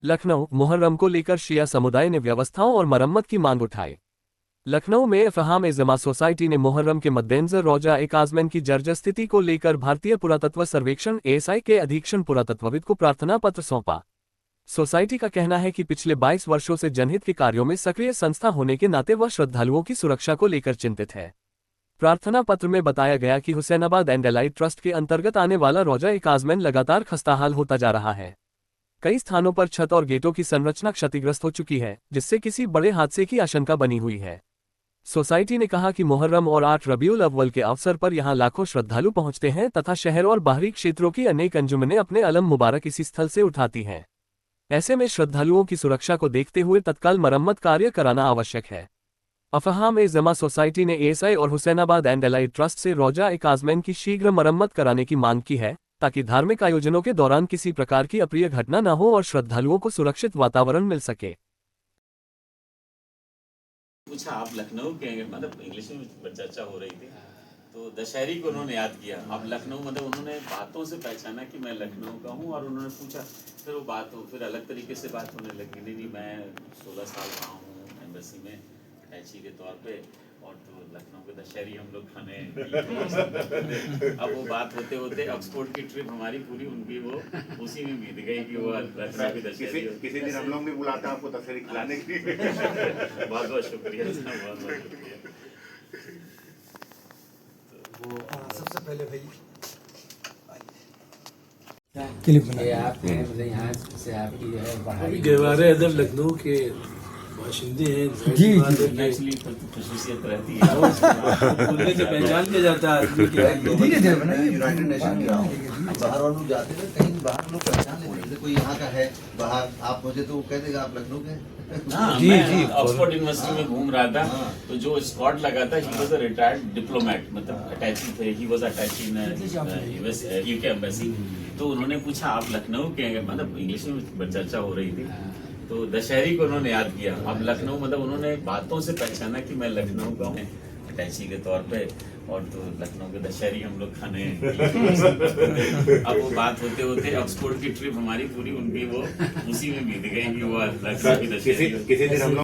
लखनऊ मुहर्रम को लेकर शिया समुदाय ने व्यवस्थाओं और मरम्मत की मांग उठाई। लखनऊ में फहाम ए जमा सोसाइटी ने मुहर्रम के मद्देनजर रोजा ए काज़मैन की जर्जर स्थिति को लेकर भारतीय पुरातत्व सर्वेक्षण एएसआई के अधीक्षण पुरातत्वविद को प्रार्थना पत्र सौंपा। सोसाइटी का कहना है कि पिछले 22 वर्षों से जनहित के कार्यों में सक्रिय संस्था होने के नाते वह श्रद्धालुओं की सुरक्षा को लेकर चिंतित है। प्रार्थना पत्र में बताया गया कि हुसैनाबाद एंड एलाइड ट्रस्ट के अंतर्गत आने वाला रोजा ए काज़मैन लगातार खस्ताहाल होता जा रहा है। कई स्थानों पर छत और गेटों की संरचना क्षतिग्रस्त हो चुकी है, जिससे किसी बड़े हादसे की आशंका बनी हुई है। सोसाइटी ने कहा कि मुहर्रम और 8 रबीउल अव्वल के अवसर पर यहां लाखों श्रद्धालु पहुंचते हैं तथा शहर और बाहरी क्षेत्रों की अनेक अंजुमनें अपने अलम मुबारक इसी स्थल से उठाती हैं। ऐसे में श्रद्धालुओं की सुरक्षा को देखते हुए तत्काल मरम्मत कार्य कराना आवश्यक है। अफहाम ए जमा सोसाइटी ने एएसआई और हुसैनाबाद एंड एलाइड ट्रस्ट से रोजा ए काज़मैन की शीघ्र मरम्मत कराने की मांग की है, ताकि धार्मिक आयोजनों के दौरान किसी प्रकार की अप्रिय घटना न हो और श्रद्धालुओं को सुरक्षित वातावरण मिल सके। पूछा आप लखनऊ के हैं, मतलब इंग्लिश में चर्चा हो रही थी, तो दशहरी को उन्होंने याद किया। अब लखनऊ मतलब उन्होंने बातों से पहचाना कि मैं लखनऊ का हूँ, और उन्होंने पूछा, फिर वो बात हो फिर अलग तरीके से बात होने लगी। नहीं मैं 16 साल रहा हूँ एम्बेसी में अटैची के तौर पे, और तो लखनऊ के दशहरी हम लोग खाने अब वो बात होते होते ऑक्सफोर्ड की ट्रिप हमारी पूरी उनकी वो उसी में बीत गई कि वो लखनऊ की दशहरी। किसी दिन हम लोग भी बुलाते हैं आपको दशहरी खिलाने के लिए। बहुत बहुत शुक्रिया, बहुत बहुत शुक्रिया। सबसे पहले भाई क्लिप बनाइए। आप हैं मतलब यहाँ से आपकी जो है पढ़ाई गहवारे अदब लखनऊ के बाशिंदे हैं। जी एक्चुअली खसूसियत रहती है बोलने से पहचान किया जाता है आदमी के। धीरे धीरे बनाइए। यूनाइटेड नेशन गया हूँ, बाहर और लोग जाते थे, कहीं बाहर लोग पहचान लेते थे, कोई यहाँ का है बाहर, आप मुझे तो वो कह देगा आप लखनऊ के। मैं ऑक्सफोर्ड यूनिवर्सिटी में घूम रहा था, तो जो स्पॉट लगा था, he was a retired diplomat, मतलब अटैची थे, he was attache in UK embassy. तो उन्होंने पूछा आप लखनऊ के हैं, मतलब इंग्लिश में चर्चा हो रही थी, तो दशहरी को उन्होंने याद किया। अब लखनऊ मतलब उन्होंने बातों से पहचाना कि मैं लखनऊ का हूँ अटैची के तौर पे, और तो लखनऊ के दशहरी हम लोग खाने अब वो बात होते होते ऑक्सफोर्ड की ट्रिप हमारी पूरी उनकी वो उसी में बीत गई कि वो लखनऊ की दशहरी। किसी दिन हम लोग